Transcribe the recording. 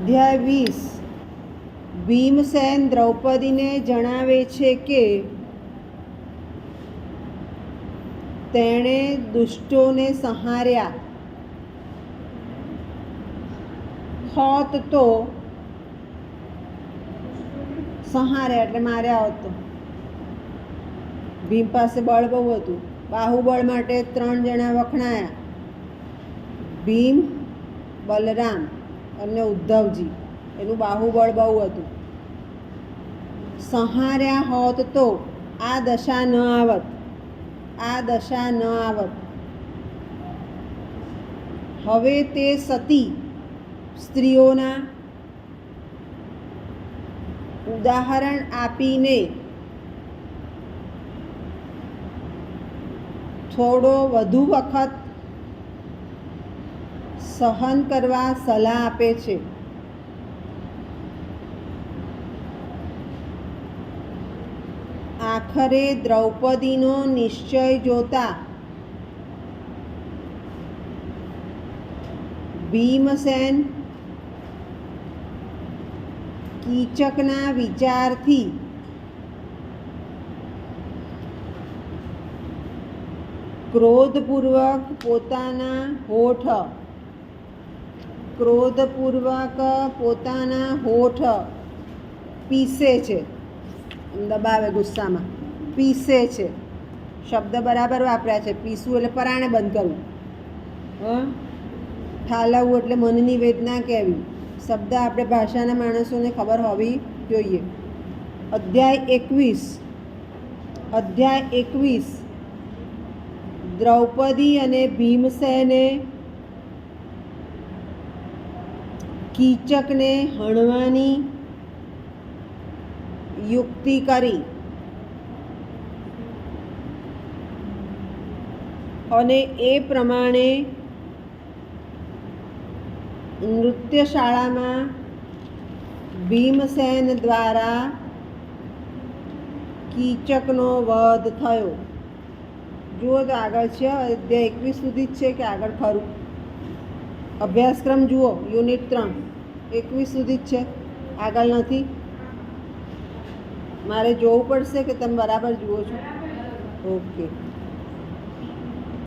અધ્યાય 20 ભીમસેન દ્રૌપદીને જણાવે છે કે તેણે દુષ્ટોને સંહાર્યા હોત તો સંહાર્યા એટલે માર્યા હોત તો ભીમ પાસે બળ બહુ હતું. બાહુબળ માટે 3 જણા વખણાયા, ભીમ, બલરામ અને ઉદ્ધવજી. એનું બાહુબળ બહુ હતું. સંહાર્યા હોત તો આ દશા ન આવત, આ દશા ન આવત. હવે તે સતી સ્ત્રીઓના ઉદાહરણ આપીને થોડો વધુ વખત સહન કરવા સલાહ આપે છે. આખરે દ્રૌપદીનો નિશ્ચય જોતા ભીમસેન કીચકના વિચારથી ક્રોધપૂર્વક પોતાના હોઠ પીસે છે. દબાવે, ગુસ્સામાં પીસે છે. શબ્દ બરાબર વાપર્યા છે. પીસવું એટલે પરાણે બંધ કરવું, ઠાલવવું એટલે મનની વેદના કહેવી. શબ્દ આપણે ભાષાના માણસોને ખબર હોવી જોઈએ. અધ્યાય 21 દ્રૌપદી અને ભીમસેને કીચકને હણવાની યુક્તિ કરી અને એ પ્રમાણે નૃત્યશાળામાં ભીમસેન દ્વારા કીચકનો વધ થયો. જુઓ તો આગળ છે, અધ્યાય 21 સુધી જ છે કે આગળ ખરું? અભ્યાસક્રમ જુઓ, યુનિટ 3 21 સુધી જ છે, આગળ નથી. મારે જોવું પડશે કે તમે બરાબર જુઓ છો? ઓકે.